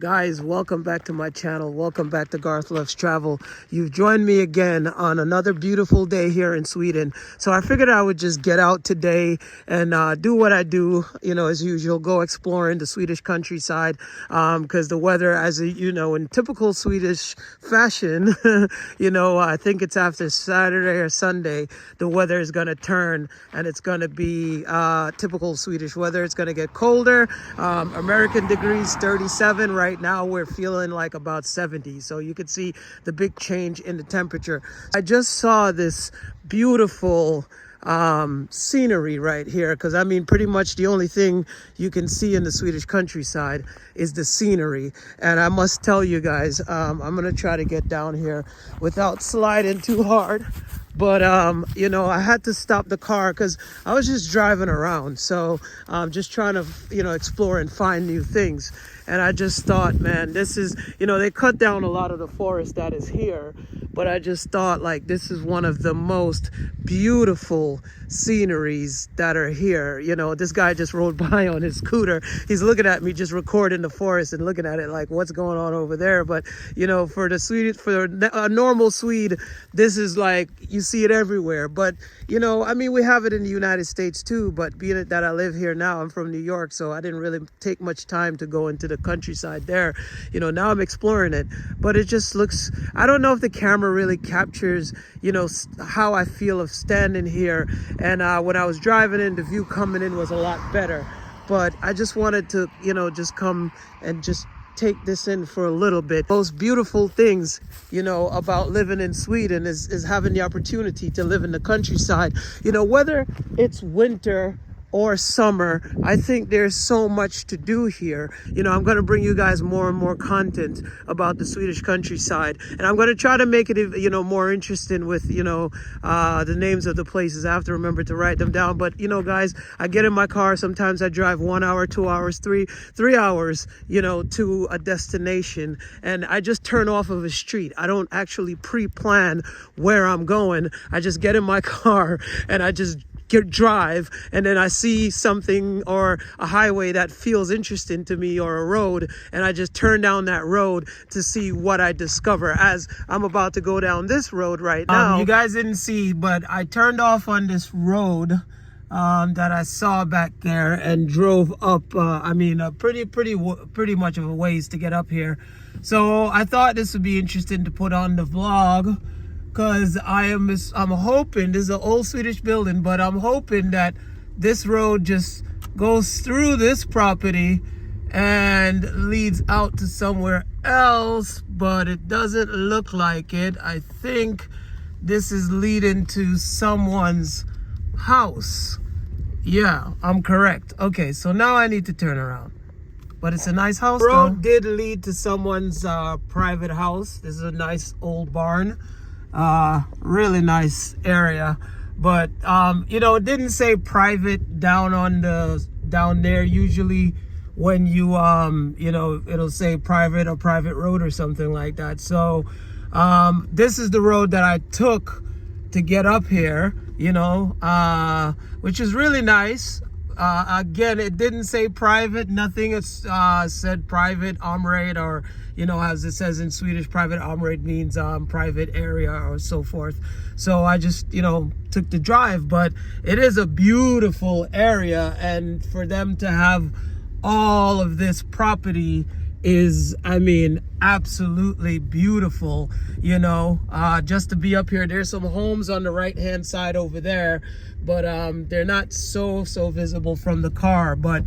Guys, welcome back to my channel. Welcome back to Garth Loves Travel. You've joined me again on another beautiful day here in Sweden. So I figured I would just get out today and do what I do, as usual, go exploring the Swedish countryside because the weather, as in typical Swedish fashion, I think it's after Saturday or Sunday, the weather is going to turn and it's going to be typical Swedish weather. It's going to get colder. American degrees 37 right now. We're feeling like about 70, so you can see the big change in the temperature. I just saw this beautiful scenery right here, because pretty much the only thing you can see in the Swedish countryside is the scenery. And I must tell you guys, I'm gonna try to get down here without sliding too hard, but I had to stop the car because I was just driving around, so just trying to explore and find new things. And I just thought, man, this is, they cut down a lot of the forest that is here, but I just thought, like, this is one of the most beautiful sceneries that are here. This guy just rode by on his scooter. He's looking at me just recording the forest and looking at it like, what's going on over there? But for the Swede, for a normal Swede, this is like, you see it everywhere. But we have it in the United States too, but being that I live here now, I'm from New York, so I didn't really take much time to go into the countryside there. Now I'm exploring it, but it just looks, I don't know if the camera really captures how I feel of standing here. And when I was driving in, the view coming in was a lot better, but I just wanted to just come and just take this in for a little bit. Most beautiful things about living in Sweden is having the opportunity to live in the countryside. Whether it's winter or summer, I think there's so much to do here. I'm going to bring you guys more and more content about the Swedish countryside, and I'm going to try to make it more interesting with the names of the places. I have to remember to write them down. But guys, I get in my car, sometimes I drive 1 hour, 2 hours, three hours to a destination, and I just turn off of a street. I don't actually pre-plan where I'm going. I just get in my car and I just drive, and then I see something or a highway that feels interesting to me, or a road, and I just turn down that road to see what I discover. As I'm about to go down this road right now, you guys didn't see, but I turned off on this road that I saw back there and drove up pretty much of a ways to get up here. So I thought this would be interesting to put on the vlog, because I'm hoping, this is an old Swedish building, but I'm hoping that this road just goes through this property and leads out to somewhere else, but it doesn't look like it. I think this is leading to someone's house. Yeah, I'm correct. Okay, so now I need to turn around. But it's a nice house, though. Road did lead to someone's private house. This is a nice old barn. Really nice area, but it didn't say private down there. Usually when you it'll say private or private road or something like that. So this is the road that I took to get up here, which is really nice. Again, it didn't say private, nothing. It's said private område, or as it says in Swedish, private område means private area or so forth. So I just took the drive, but it is a beautiful area, and for them to have all of this property is, absolutely beautiful. Just to be up here. There's some homes on the right hand side over there, but they're not so visible from the car. But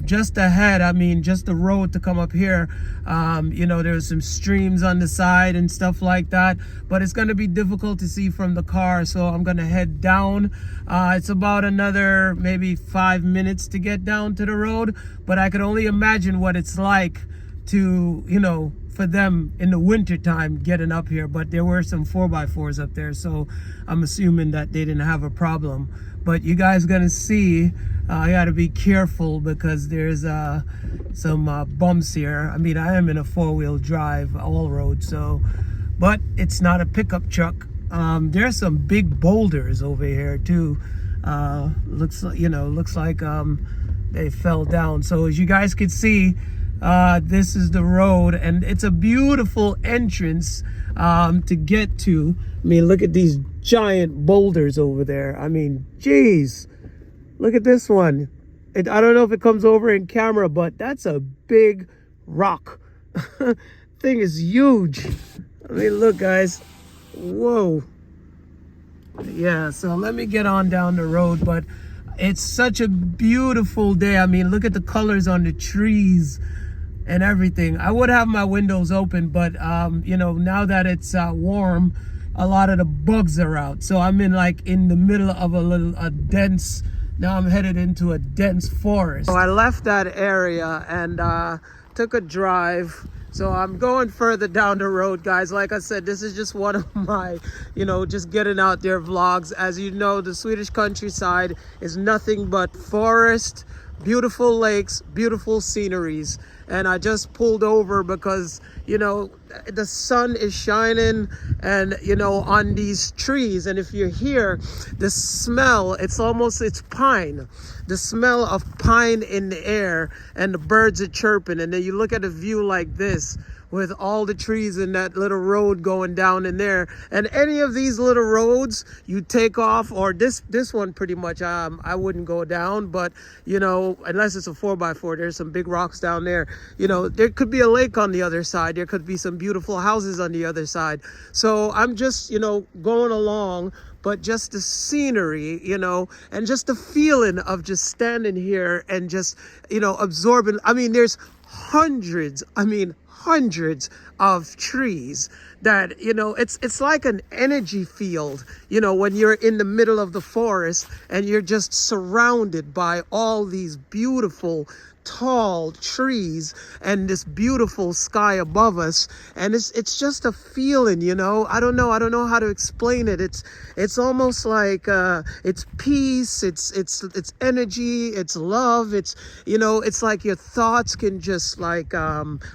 just ahead, just the road to come up here, there's some streams on the side and stuff like that, but it's going to be difficult to see from the car, so I'm going to head down. It's about another maybe 5 minutes to get down to the road, but I could only imagine what it's like to for them in the winter time getting up here. But there were some 4x4s up there, so I'm assuming that they didn't have a problem. But you guys gonna see, I gotta be careful because there's some bumps here. I am in a 4-wheel drive all road, so, but it's not a pickup truck. There's some big boulders over here too. Looks like they fell down. So as you guys can see, This is the road, and it's a beautiful entrance to get to. I mean, look at these giant boulders over there. I mean, geez, look at this one. I don't know if it comes over in camera, but that's a big rock. Thing is huge. I mean, look, guys. Whoa. Yeah, so let me get on down the road, but it's such a beautiful day. I mean, look at the colors on the trees and everything. I would have my windows open, but you know, now that it's warm, a lot of the bugs are out. So I'm in the middle of a dense, now I'm headed into a dense forest. So I left that area and took a drive. So I'm going further down the road, guys. Like I said, this is just one of my, you know, just getting out there vlogs. As you know, the Swedish countryside is nothing but forest, beautiful lakes, beautiful sceneries. And I just pulled over because, you know, the sun is shining and, you know, on these trees. And if you're here, the smell, it's pine. The smell of pine in the air, and the birds are chirping. And then you look at a view like this with all the trees and that little road going down in there. And any of these little roads you take off, or this one pretty much I wouldn't go down, but you know, unless it's a 4x4, there's some big rocks down there. You know, there could be a lake on the other side, there could be some beautiful houses on the other side. So I'm just, you know, going along, but just the scenery, you know, and just the feeling of just standing here and just, you know, absorbing. I mean, there's hundreds of trees that, you know, it's like an energy field, you know, when you're in the middle of the forest and you're just surrounded by all these beautiful tall trees and this beautiful sky above us. And it's just a feeling, you know. I don't know how to explain it. It's almost like it's peace, it's energy, it's love, it's, you know, it's like your thoughts can just like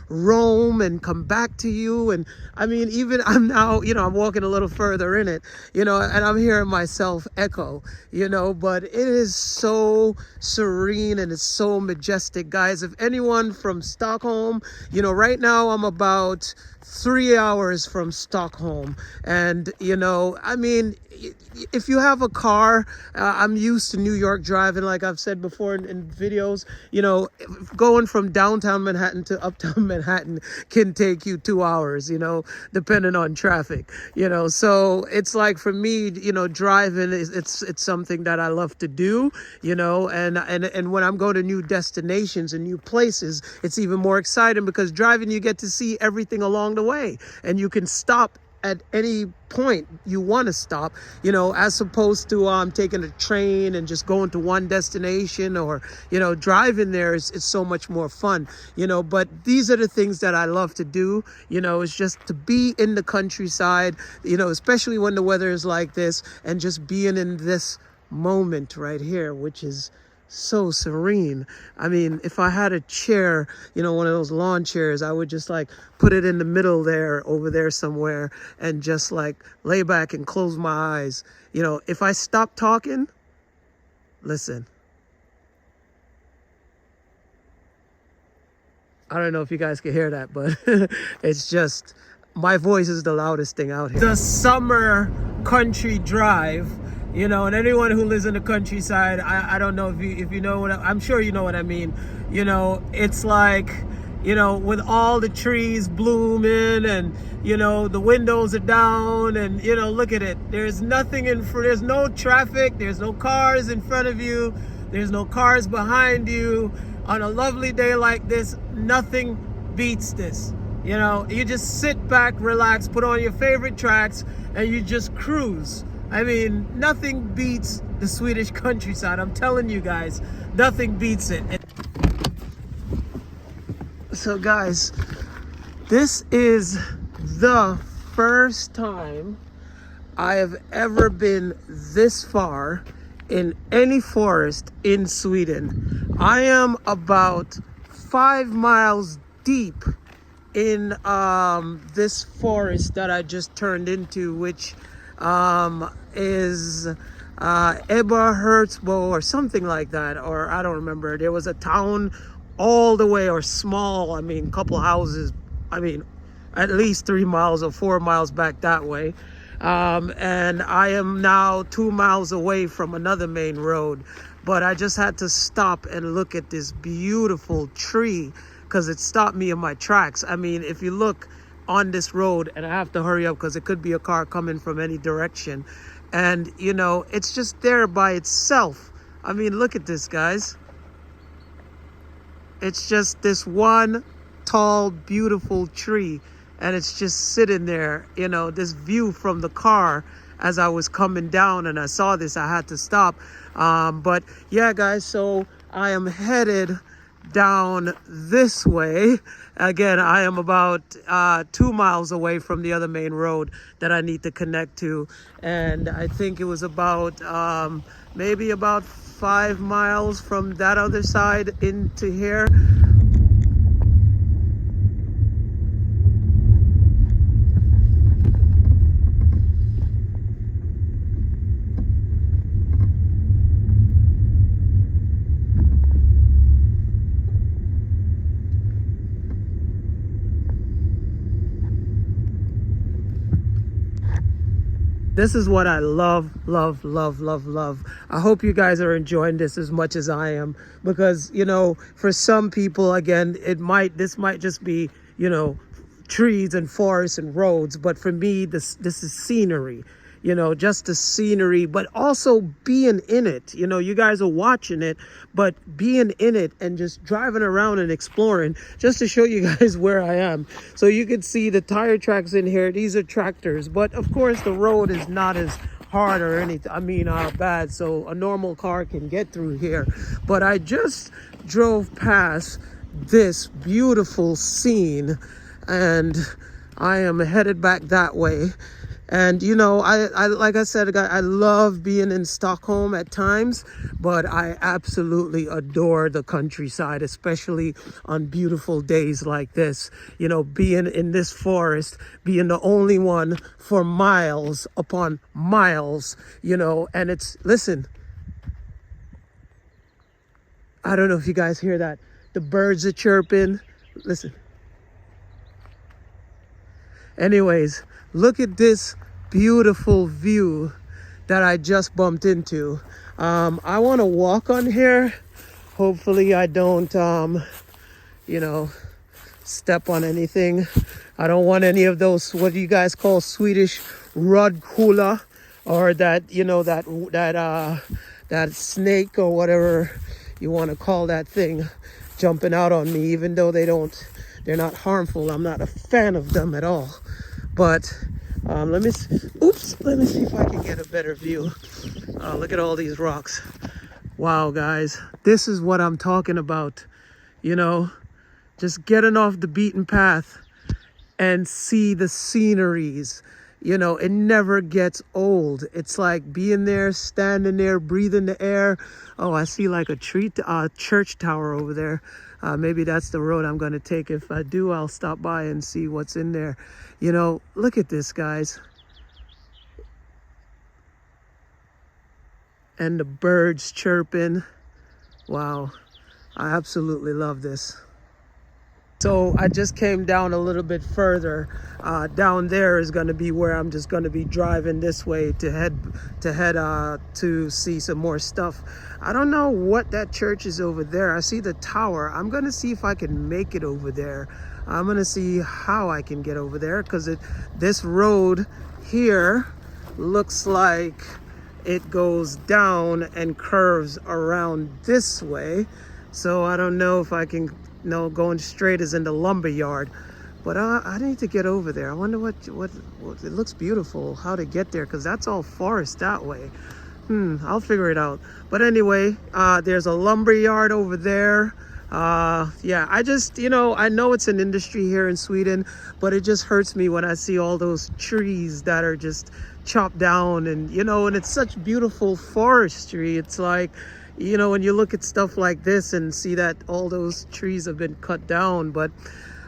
roam and come back to you. And I mean, even I'm now, you know, I'm walking a little further in it, you know, and I'm hearing myself echo, you know, but it is so serene and it's so majestic. Guys, if anyone from Stockholm, you know, right now I'm about 3 hours from Stockholm, and you know, I mean, if you have a car, I'm used to New York driving, like I've said before in videos, you know, going from downtown Manhattan to uptown Manhattan can take you 2 hours, you know, depending on traffic, you know. So it's like, for me, you know, driving it's something that I love to do, you know, and when I'm going to new destinations and new places, it's even more exciting because driving, you get to see everything along the way, and you can stop at any point you want to stop, you know, as opposed to taking a train and just going to one destination, or, you know, driving there is so much more fun, you know. But these are the things that I love to do, you know, it's just to be in the countryside, you know, especially when the weather is like this, and just being in this moment right here, which is so serene. I mean, if I had a chair, you know, one of those lawn chairs, I would just like put it in the middle there, over there somewhere, and just like lay back and close my eyes. You know, if I stop talking, listen. I don't know if you guys can hear that, but it's just, my voice is the loudest thing out here. The summer country drive, you know, and anyone who lives in the countryside, I don't know if you know what I'm sure you know what I mean. You know, it's like, you know, with all the trees blooming, and, you know, the windows are down, and, you know, look at it. There's nothing in front, there's no traffic, there's no cars in front of you, there's no cars behind you. On a lovely day like this, nothing beats this. You know, you just sit back, relax, put on your favorite tracks, and you just cruise. I mean, nothing beats the Swedish countryside. I'm telling you guys, nothing beats it. So guys, this is the first time I have ever been this far in any forest in Sweden. I am about 5 miles deep in this forest that I just turned into, which is Eberhertsbo or something like that, or I don't remember. There was a town all the way, or small, I mean, couple houses, I mean, at least 3 miles or 4 miles back that way. And I am now 2 miles away from another main road, but I just had to stop and look at this beautiful tree because it stopped me in my tracks. I mean, if you look on this road, and I have to hurry up because it could be a car coming from any direction, and you know, it's just there by itself. I mean, look at this, guys. It's just this one tall, beautiful tree, and it's just sitting there. You know, this view from the car. As I was coming down and I saw this, I had to stop. But yeah, guys, so I am headed down this way. Again, I am about 2 miles away from the other main road that I need to connect to. And I think it was about maybe about 5 miles from that other side into here. This is what I love, love, love, love, love. I hope you guys are enjoying this as much as I am, because, you know, for some people, again, this might just be, you know, trees and forests and roads. But for me, this is scenery, you know, just the scenery, but also being in it. You know, you guys are watching it, but being in it and just driving around and exploring, just to show you guys where I am. So you can see the tire tracks in here. These are tractors, but of course the road is not as hard or anything, I mean, bad, so a normal car can get through here. But I just drove past this beautiful scene, and I am headed back that way. And you know, I like I said, I love being in Stockholm at times, but I absolutely adore the countryside, especially on beautiful days like this. You know, being in this forest, being the only one for miles upon miles, you know, and listen, I don't know if you guys hear that. The birds are chirping. Listen. Anyways, look at this beautiful view that I just bumped into. I want to walk on here. Hopefully I don't, you know, step on anything. I don't want any of those, what do you guys call Swedish rödkulla, or that, you know, that snake or whatever you want to call that thing jumping out on me, even though they're not harmful. I'm not a fan of them at all. But let me see if I can get a better view. Look at all these rocks. Wow, guys, this is what I'm talking about. You know, just getting off the beaten path and see the sceneries. You know, it never gets old. It's like being there, standing there, breathing the air. Oh, I see like a church tower over there. Maybe that's the road I'm going to take. If I do, I'll stop by and see what's in there. You know, look at this, guys. And the birds chirping. Wow, I absolutely love this. So I just came down a little bit further. Down there is going to be where I'm just going to be driving this way to head to see some more stuff. I don't know what that church is over there. I see the tower. I'm going to see if I can make it over there. I'm going to see how I can get over there, because this road here looks like it goes down and curves around this way. So I don't know if I can. No, going straight is in the lumber yard, but I need to get over there. I wonder what it looks beautiful, how to get there, because that's all forest that way. I'll figure it out. But anyway, there's a lumber yard over there. Yeah, I just, you know, I know it's an industry here in Sweden, but it just hurts me when I see all those trees that are just chopped down, and you know, and it's such beautiful forestry. It's like, you know, when you look at stuff like this and see that all those trees have been cut down, but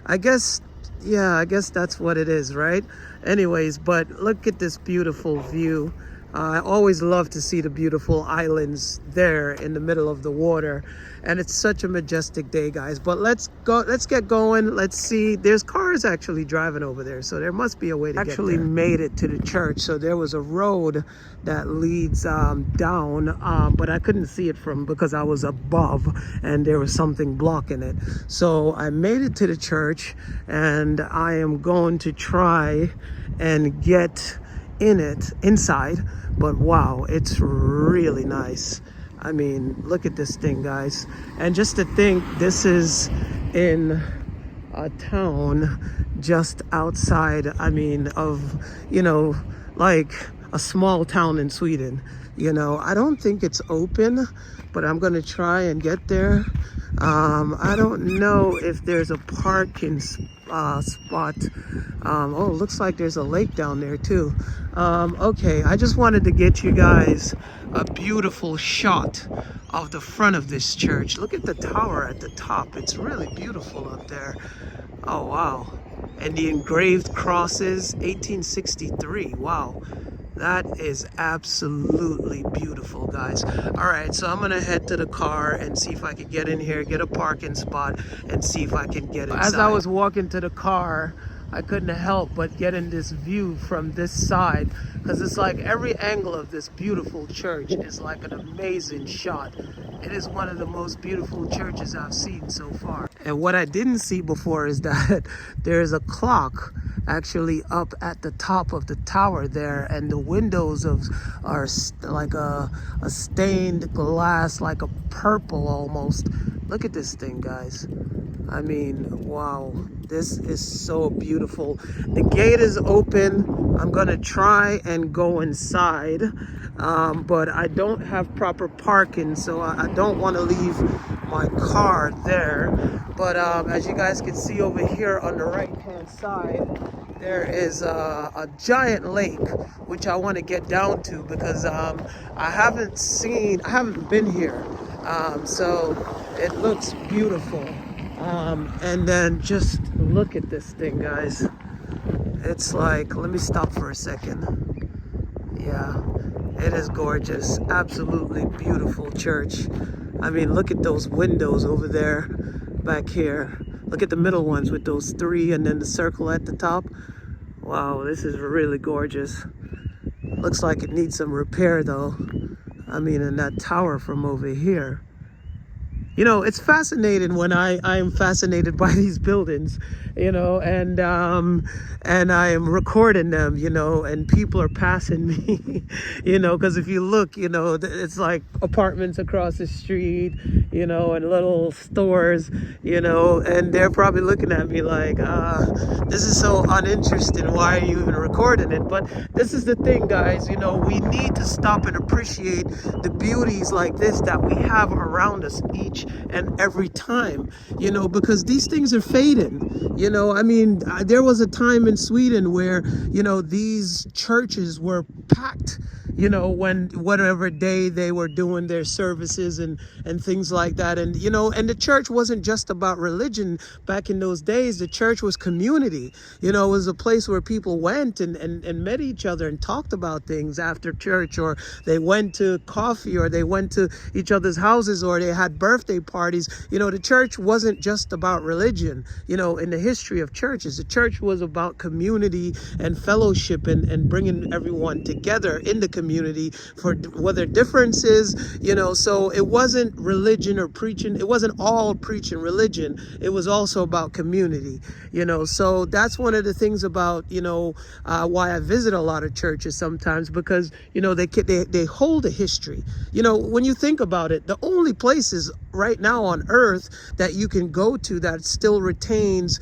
I guess, yeah, I guess that's what it is, right? Anyways, but look at this beautiful view. I always love to see the beautiful islands there in the middle of the water. And it's such a majestic day, guys. But let's go, let's get going. Let's see. There's cars actually driving over there, so there must be a way to get there. Actually made it to the church. So there was a road that leads down, but I couldn't see it from because I was above and there was something blocking it. So I made it to the church, and I am going to try and get in it inside. But wow, it's really nice. I mean, look at this thing, guys. And just to think, this is in a town just outside, I mean, of, like a small town in Sweden. I don't think it's open, but I'm gonna try and get there. I don't know if there's a parking spot. Oh, it looks like there's a lake down there too. Okay, I just wanted to get you guys a beautiful shot of the front of this church. Look at the tower at the top. It's really beautiful up there. Oh, wow. And the engraved crosses, 1863. Wow. That is absolutely beautiful, guys. All right, so I'm gonna head to the car and see if I can get in here, get a parking spot, and see if I can get inside. As I was walking to the car, I couldn't help but getting this view from this side, because it's like every angle of this beautiful church is like an amazing shot. It is one of the most beautiful churches I've seen so far. And what I didn't see before is that there's a clock actually up at the top of the tower there, and the windows are like a stained glass, like a purple almost. Look at this thing, guys. I mean, wow, this is so beautiful. The gate is open. I'm gonna try and go inside, but I don't have proper parking, so I don't want to leave my car there. But as you guys can see over here on the right hand side, there is a giant lake, which I want to get down to because I haven't been here, so it looks beautiful. And then just look at this thing, guys. It's like, let me stop for a second. Yeah, it is gorgeous. Absolutely beautiful church. I mean, look at those windows over there, back here. Look at the middle ones with those three and then the circle at the top. Wow, this is really gorgeous. Looks like it needs some repair though. I mean, and that tower from over here. It's fascinating when I am fascinated by these buildings, and I am recording them, and people are passing me, because if you look, it's like apartments across the street, and little stores, and they're probably looking at me like, this is so uninteresting. Why are you even recording it? But this is the thing, guys, we need to stop and appreciate the beauties like this that we have around us each and every time, because these things are fading. I mean, there was a time in Sweden where, these churches were packed, when whatever day they were doing their services and things like that. And, and the church wasn't just about religion back in those days. The church was community. It was a place where people went and met each other and talked about things after church, or they went to coffee, or they went to each other's houses, or they had birthday parties. The church wasn't just about religion. In the history of churches, the church was about community and fellowship and bringing everyone together in the community for whether differences, so it wasn't religion or preaching. It wasn't all preaching religion. It was also about community, so that's one of the things about, why I visit a lot of churches sometimes, because, they hold a history. When you think about it, the only places right now on earth that you can go to that still retains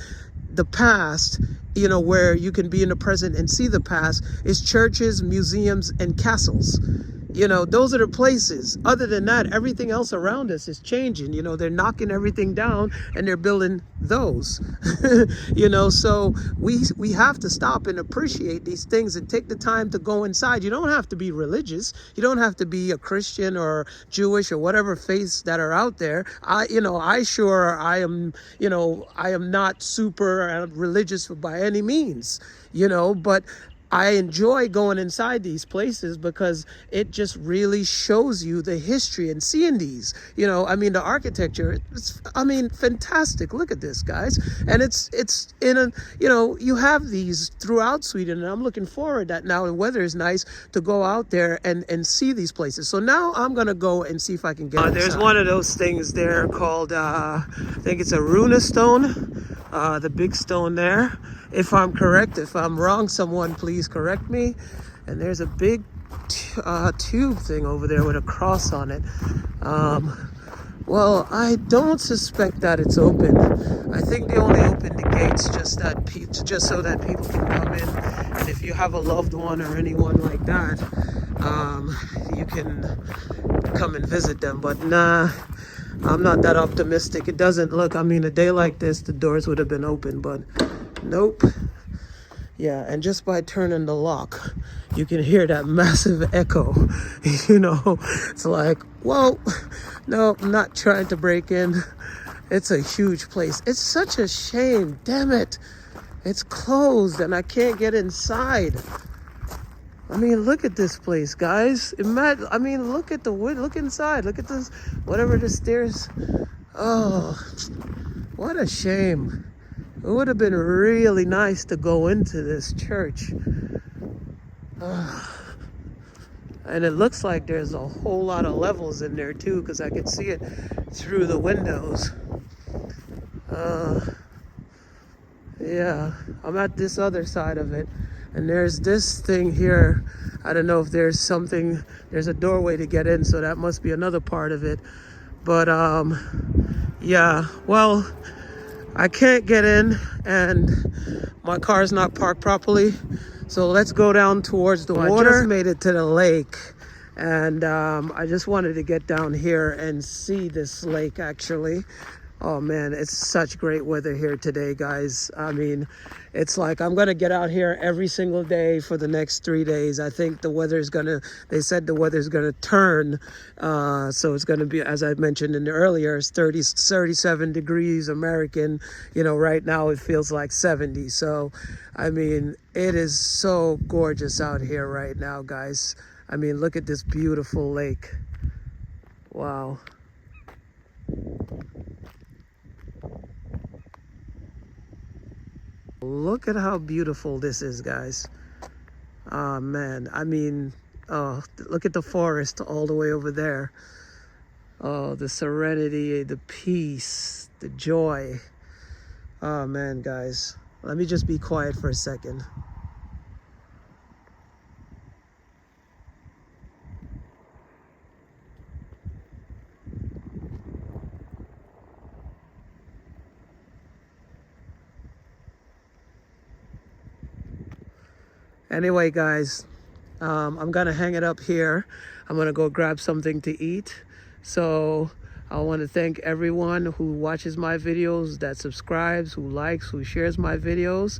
the past, where you can be in the present and see the past, is churches, museums, and castles. Those are the places. Other than that, everything else around us is changing. They're knocking everything down and they're building those. So we have to stop and appreciate these things and take the time to go inside. You don't have to be religious. You don't have to be a Christian or Jewish or whatever faiths that are out there. I am not super religious by any means, but I enjoy going inside these places because it just really shows you the history and seeing these. You know, I mean, the architecture, it's, I mean, fantastic. Look at this, guys. And it's in a, you know, you have these throughout Sweden, and I'm looking forward that now the weather is nice to go out there and see these places. So now I'm going to go and see if I can get there's one of those things there called, I think it's a runa stone, the big stone there. If I'm correct, if I'm wrong, someone please correct me. And there's a big tube thing over there with a cross on it. Well, I don't suspect that it's open. I think they only open the gates just so that people can come in. And if you have a loved one or anyone like that, you can come and visit them. But nah, I'm not that optimistic. It doesn't look, I mean, a day like this, the doors would have been open, but nope. Yeah, and just by turning the lock, you can hear that massive echo. You know, it's like, whoa, no, I'm not trying to break in. It's a huge place. It's such a shame, damn it. It's closed and I can't get inside. I mean, look at this place, guys. Imagine, I mean, look at the wood, look inside, look at this, whatever the stairs. Oh, what a shame. It would have been really nice to go into this church. And it looks like there's a whole lot of levels in there too, because I can see it through the windows. Yeah, I'm at this other side of it. And there's this thing here. I don't know if there's something, there's a doorway to get in, so that must be another part of it. But yeah, well, I can't get in and my car's not parked properly. So let's go down towards the water. I just made it to the lake, and I just wanted to get down here and see this lake actually. Oh man, it's such great weather here today, guys. I mean, it's like I'm gonna get out here every single day for the next 3 days. I think the weather's gonna, they said the weather's gonna turn. So it's gonna be, as I mentioned in the earlier, it's 37 degrees American. You know, right now it feels like 70. So, I mean, it is so gorgeous out here right now, guys. I mean, look at this beautiful lake. Wow. Look at how beautiful this is, guys. Oh man, I mean, oh, look at the forest all the way over there. Oh, the serenity, the peace, the joy. Oh man, guys, let me just be quiet for a second. Anyway, guys, I'm gonna hang it up here. I'm gonna go grab something to eat. So I want to thank everyone who watches my videos, that subscribes, who likes, who shares my videos.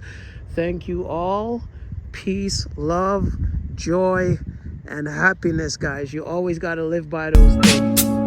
Thank you all. Peace, love, joy, and happiness, guys. You always got to live by those things.